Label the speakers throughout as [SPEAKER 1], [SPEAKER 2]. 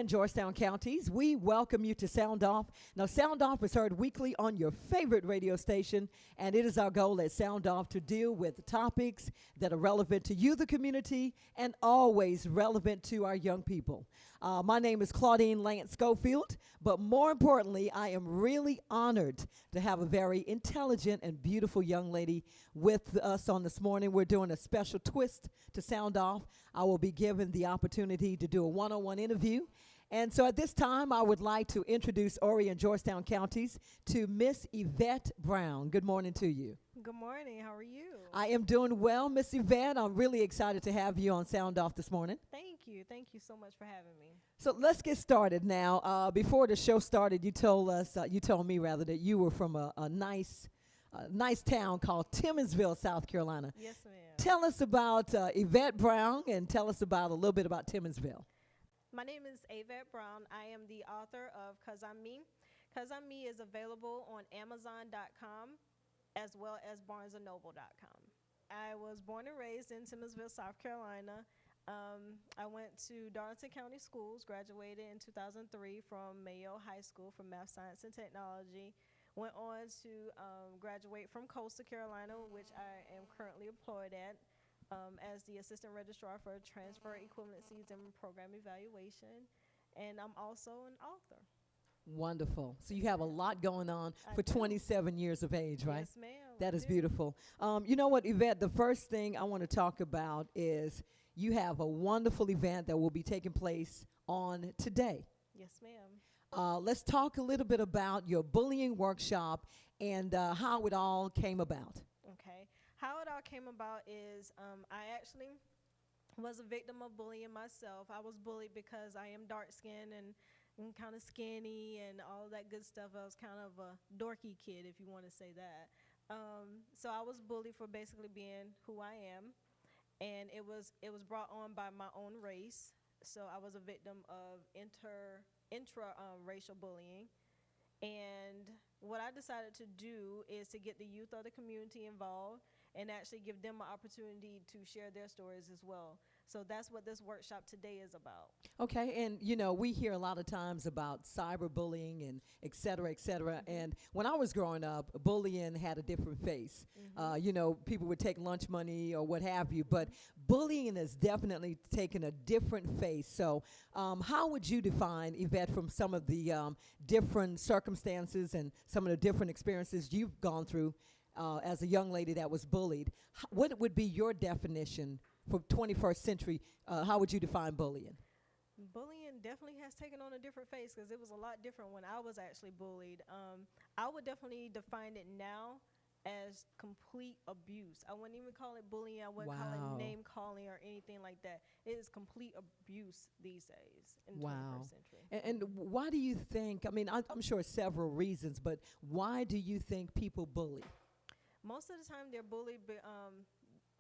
[SPEAKER 1] and Georgetown counties, we welcome you to Sound Off. Now, Sound Off is heard weekly on your favorite radio station, and it is our goal at Sound Off to deal with topics that are relevant to you, the community, and always relevant to our young people. My name is Claudine Lance Schofield, but more importantly, I am really honored to have a very intelligent and beautiful young lady with us on this morning. We're doing a special twist to Sound Off. I will be given the opportunity to do a one-on-one interview. And so at this time, I would like to introduce Horry and Georgetown counties to Miss Avette Brown. Good morning to you.
[SPEAKER 2] Good morning. How are you?
[SPEAKER 1] I am doing well, Miss Avette. I'm really excited to have you on Sound Off this morning.
[SPEAKER 2] Thank you. Thank you so much for having me.
[SPEAKER 1] So let's get started now. Before the show started, you told me that you were from a nice town called Timminsville, South Carolina.
[SPEAKER 2] Yes, ma'am.
[SPEAKER 1] Tell us about Avette Brown and tell us about a little bit about Timminsville.
[SPEAKER 2] My name is Avette Brown. I am the author of 'Cause I'm Me. 'Cause I'm Me is available on Amazon.com as well as BarnesandNoble.com. I was born and raised in Timminsville, South Carolina. I went to Darlington County Schools, graduated in 2003 from Mayo High School for Math, Science, and Technology. Went on to graduate from Coastal Carolina, which I am currently employed at as the Assistant Registrar for Transfer Equivalencies and Program Evaluation. And I'm also an author.
[SPEAKER 1] Wonderful. So you have a lot going on for 27 years of age, right?
[SPEAKER 2] Yes, ma'am.
[SPEAKER 1] That is beautiful. You know what, Avette, the first thing I want to talk about is you have a wonderful event that will be taking place on today.
[SPEAKER 2] Yes, ma'am.
[SPEAKER 1] Let's talk a little bit about your bullying workshop and how it all came about.
[SPEAKER 2] Okay. How it all came about is I actually was a victim of bullying myself. I was bullied because I am dark-skinned and kind of skinny and all that good stuff. I was kind of a dorky kid, if you want to say that. So I was bullied for basically being who I am, and it was brought on by my own race. So I was a victim of intra-racial bullying. And what I decided to do is to get the youth of the community involved and actually give them an opportunity to share their stories as well. So that's what this workshop today is about.
[SPEAKER 1] Okay, and we hear a lot of times about cyberbullying and et cetera,
[SPEAKER 2] Mm-hmm.
[SPEAKER 1] and when I was growing up, bullying had a different face.
[SPEAKER 2] Mm-hmm.
[SPEAKER 1] People would take lunch money or what have you, but bullying has definitely taken a different face. So how would you define, Avette, from some of the different circumstances and some of the different experiences you've gone through as a young lady that was bullied? What would be your definition for 21st century? How would you define bullying?
[SPEAKER 2] Bullying definitely has taken on a different face because it was a lot different when I was actually bullied. I would definitely define it now as complete abuse. I wouldn't even call it bullying. I wouldn't call it name calling or anything like that. It is complete abuse these days in the 21st century.
[SPEAKER 1] And why do you think, I'm sure several reasons, but why do you think people bully?
[SPEAKER 2] Most of the time they're bullied.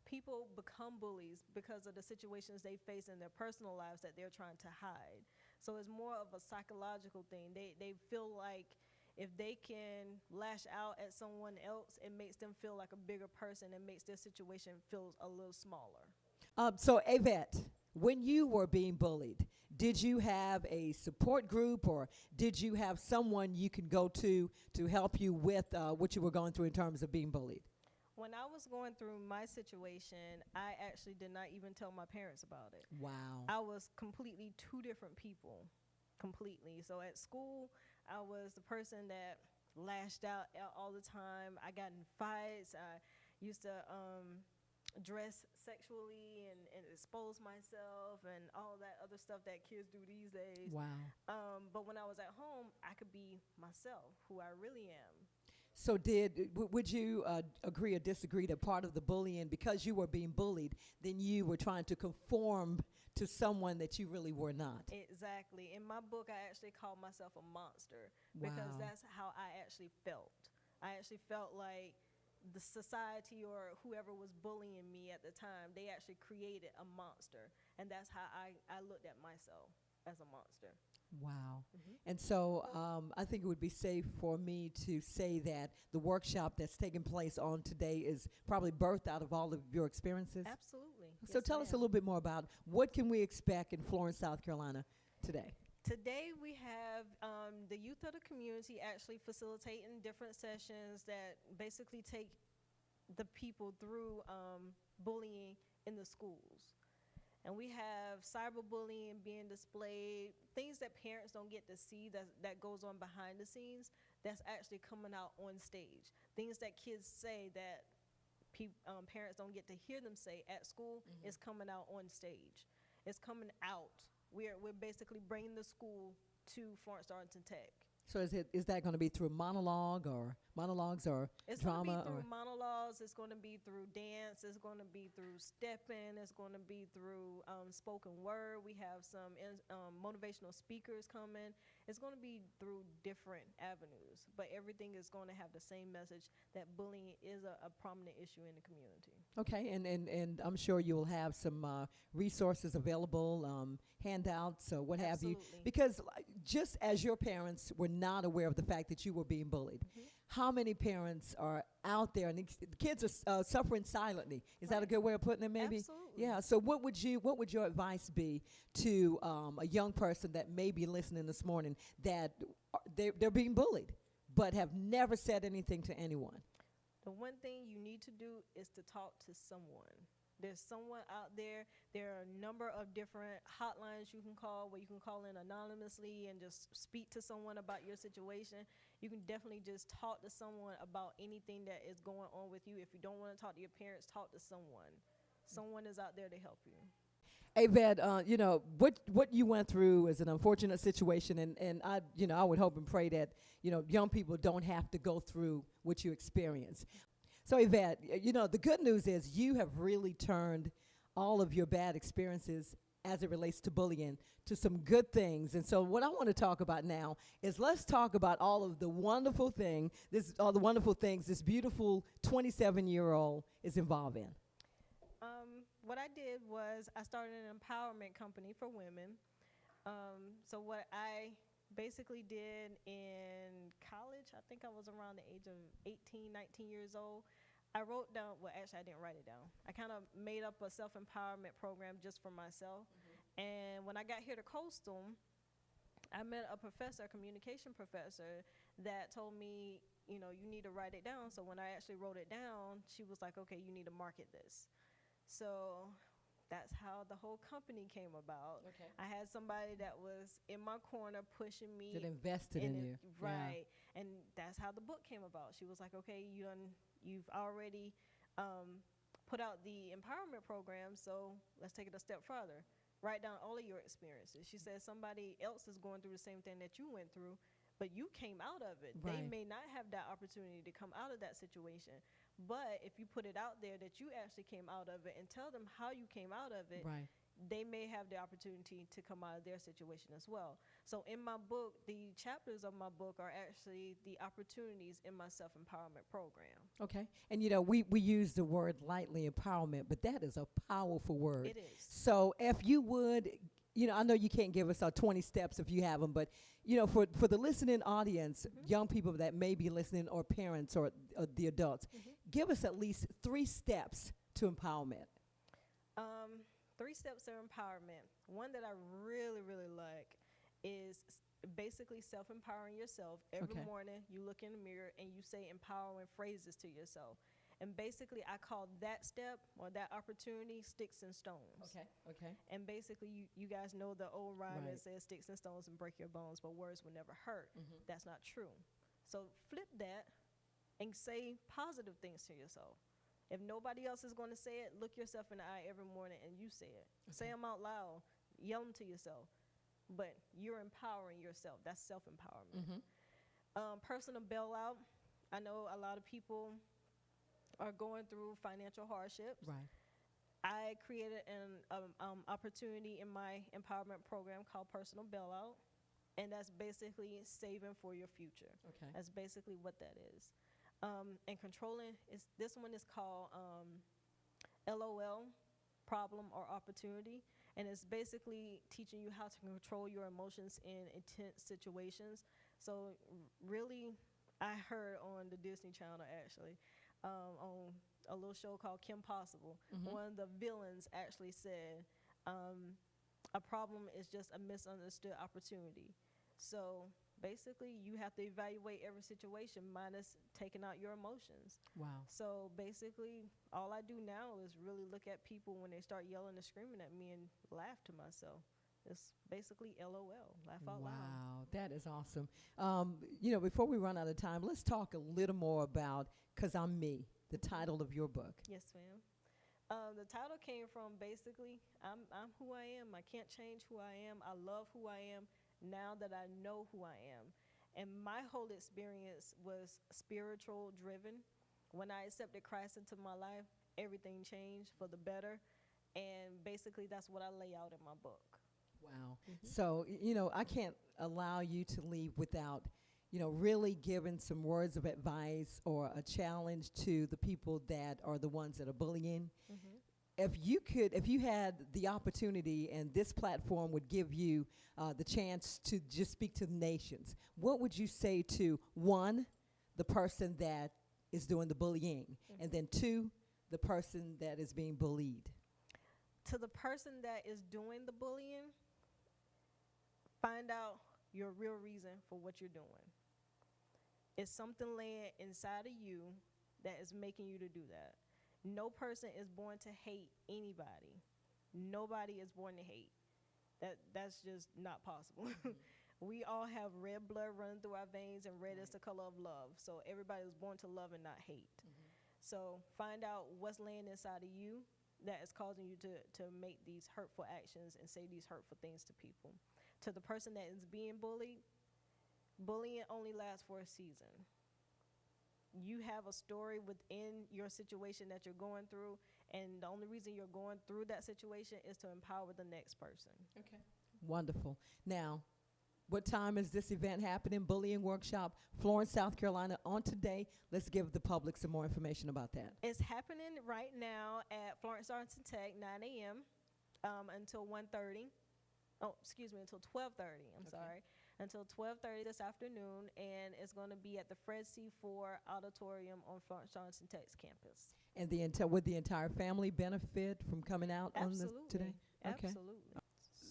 [SPEAKER 2] People become bullies because of the situations they face in their personal lives that they're trying to hide. So it's more of a psychological thing. They feel like if they can lash out at someone else, it makes them feel like a bigger person and makes their situation feel a little smaller.
[SPEAKER 1] So Avette, when you were being bullied, did you have a support group or did you have someone you could go to help you with what you were going through in terms of being bullied?
[SPEAKER 2] When I was going through my situation, I actually did not even tell my parents about it.
[SPEAKER 1] Wow.
[SPEAKER 2] I was completely two different people, completely. So at school, I was the person that lashed out all the time. I got in fights. I used to dress sexually and expose myself and all that other stuff that kids do these days.
[SPEAKER 1] Wow.
[SPEAKER 2] But when I was at home, I could be myself, who I really am.
[SPEAKER 1] So would you agree or disagree that part of the bullying, because you were being bullied, then you were trying to conform to someone that you really were not?
[SPEAKER 2] Exactly. In my book, I actually called myself a monster because that's how I actually felt. I actually felt like the society or whoever was bullying me at the time, they actually created a monster. And that's how I looked at myself, as a monster.
[SPEAKER 1] Wow.
[SPEAKER 2] Mm-hmm.
[SPEAKER 1] And so I think it would be safe for me to say that the workshop that's taking place on today is probably birthed out of all of your experiences.
[SPEAKER 2] Absolutely.
[SPEAKER 1] So
[SPEAKER 2] Yes,
[SPEAKER 1] tell us a little bit more about what can we expect in Florence, South Carolina today?
[SPEAKER 2] Today we have the youth of the community actually facilitating different sessions that basically take the people through bullying in the schools. And we have cyberbullying being displayed, things that parents don't get to see that goes on behind the scenes that's actually coming out on stage. Things that kids say that parents don't get to hear them say at school is coming out on stage. It's coming out. We're basically bringing the school to Florence Darlington Tech.
[SPEAKER 1] So is that going to be through monologues or
[SPEAKER 2] It's
[SPEAKER 1] drama?
[SPEAKER 2] going to be through monologues. It's going to be through dance. It's going to be through stepping. It's going to be through spoken word. We have some motivational speakers coming. It's going to be through different avenues, but everything is going to have the same message that bullying is a prominent issue in the community.
[SPEAKER 1] Okay, and I'm sure you'll have some resources available, handouts, or what have you.
[SPEAKER 2] Absolutely.
[SPEAKER 1] Because just as your parents were not aware of the fact that you were being bullied, how many parents are out there and the kids are suffering silently? Is that a good way of putting it? Maybe.
[SPEAKER 2] Absolutely.
[SPEAKER 1] Yeah. So what would your advice be to a young person that may be listening this morning that they're being bullied, but have never said anything to anyone?
[SPEAKER 2] The one thing you need to do is to talk to someone. There's someone out there. There are a number of different hotlines you can call where you can call in anonymously and just speak to someone about your situation. You can definitely just talk to someone about anything that is going on with you. If you don't want to talk to your parents, talk to someone. Someone is out there to help you.
[SPEAKER 1] Avette, what you went through is an unfortunate situation, and I would hope and pray that, young people don't have to go through what you experience. So Avette, the good news is you have really turned all of your bad experiences as it relates to bullying to some good things. And so what I want to talk about now is let's talk about all of the wonderful things this beautiful 27-year-old is involved in.
[SPEAKER 2] What I did was I started an empowerment company for women. So what I basically did in college, I think I was around the age of 18, 19 years old, I wrote down, well, actually, I didn't write it down. I kind of made up a self-empowerment program just for myself. And when I got here to Coastal, I met a professor, a communication professor, that told me, you need to write it down. So when I actually wrote it down, she was like, okay, you need to market this. So that's how the whole company came about. Okay. I had somebody that was in my corner pushing me.
[SPEAKER 1] That invested in you.
[SPEAKER 2] Right. Yeah. And that's how the book came about. She was like, okay, you've already put out the empowerment program, so let's take it a step further. Write down all of your experiences. She said somebody else is going through the same thing that you went through, but you came out of it. Right. They may not have that opportunity to come out of that situation. But if you put it out there that you actually came out of it and tell them how you came out of it, right, they may have the opportunity to come out of their situation as well. So in my book, the chapters of my book are actually the opportunities in my self-empowerment program.
[SPEAKER 1] Okay. And, we use the word lightly, empowerment, but that is a powerful word.
[SPEAKER 2] It is.
[SPEAKER 1] So if you would, I know you can't give us 20 steps if you have them, but, for the listening audience, young people that may be listening or parents or the adults, give us at least 3 steps to empowerment.
[SPEAKER 2] 3 steps to empowerment. One that I really, really like is basically self-empowering yourself. Every morning you look in the mirror and you say empowering phrases to yourself. And basically I call that step or that opportunity sticks and stones. Okay. And basically you guys know the old rhyme that says sticks and stones and break your bones, but words will never hurt. That's not true. So flip that and say positive things to yourself. If nobody else is going to say it, look yourself in the eye every morning and you say it. Say them out loud. Yell them to yourself. But you're empowering yourself. That's self-empowerment. Personal bailout. I know a lot of people are going through financial hardships. Right. I created an opportunity in my empowerment program called Personal Bailout, and that's basically saving for your future. Okay. That's basically what that is. And controlling, this one is called LOL, problem or opportunity, and it's basically teaching you how to control your emotions in intense situations. So really, I heard on the Disney Channel actually, on a little show called Kim Possible, one of the villains actually said, a problem is just a misunderstood opportunity. So basically, you have to evaluate every situation minus taking out your emotions.
[SPEAKER 1] Wow.
[SPEAKER 2] So basically, all I do now is really look at people when they start yelling and screaming at me and laugh to myself. It's basically LOL, laugh out loud.
[SPEAKER 1] Wow, that is awesome. Before we run out of time, let's talk a little more about 'Cause I'm Me, the title of your book.
[SPEAKER 2] Yes, ma'am. The title came from basically, I'm who I am. I can't change who I am. I love who I am now that I know who I am. And my whole experience was spiritual driven. When I accepted Christ into my life, everything changed for the better. And basically, that's what I lay out in my book.
[SPEAKER 1] Wow. So, I can't allow you to leave without, really giving some words of advice or a challenge to the people that are the ones that are bullying. If you had the opportunity and this platform would give you the chance to just speak to the nations, what would you say to, one, the person that is doing the bullying, and then two, the person that is being bullied?
[SPEAKER 2] To the person that is doing the bullying, find out your real reason for what you're doing. It's something laying inside of you that is making you to do that. No person is born to hate anybody. Nobody is born to hate. That's just not possible. We all have red blood running through our veins, and red is the color of love. So everybody was born to love and not hate. So find out what's laying inside of you that is causing you to make these hurtful actions and say these hurtful things to people. To the person that is being bullied, bullying only lasts for a season. You have a story within your situation that you're going through, and the only reason you're going through that situation is to empower the next person.
[SPEAKER 1] Okay. Wonderful. Now, what time is this event happening? Bullying Workshop, Florence, South Carolina, on today. Let's give the public some more information about that.
[SPEAKER 2] It's happening right now at Florence Arts and Tech, 9 a.m. Until 1:30. Oh, excuse me, until 12:30. I'm sorry. Until 12:30 this afternoon, and it's going to be at the Fred C4 Auditorium on Florence Arts and Tech's campus.
[SPEAKER 1] And would the entire family benefit from coming out on this today? Okay.
[SPEAKER 2] Absolutely.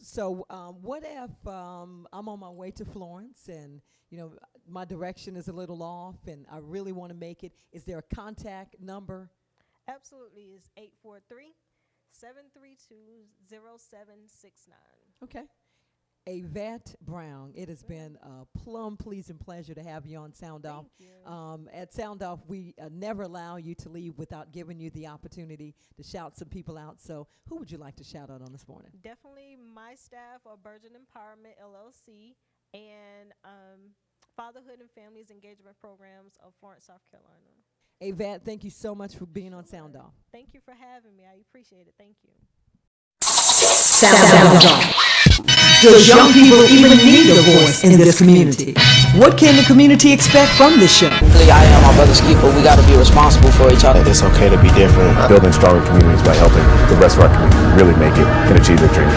[SPEAKER 1] So what if I'm on my way to Florence and, my direction is a little off and I really want to make it? Is there a contact number?
[SPEAKER 2] Absolutely. It's 843-732-0769.
[SPEAKER 1] Okay. Avette Brown, it has been a plum-pleasing pleasure to have you on Sound Off.
[SPEAKER 2] Thank you.
[SPEAKER 1] At Sound Off, we never allow you to leave without giving you the opportunity to shout some people out. So who would you like to shout out on this morning?
[SPEAKER 2] Definitely my staff of Burgeon Empowerment, LLC, and Fatherhood and Families Engagement Programs of Florence, South Carolina.
[SPEAKER 1] Avette, thank you so much for being on Sound Off.
[SPEAKER 2] Thank you for having me. I appreciate it. Thank you.
[SPEAKER 1] Sound Off. Does young people even need a voice in this community? What can the community expect from this show?
[SPEAKER 3] I am my brother's keeper. We got to be responsible for each other.
[SPEAKER 4] It's okay to be different. Building stronger communities by helping the rest of our community really make it and achieve their dreams.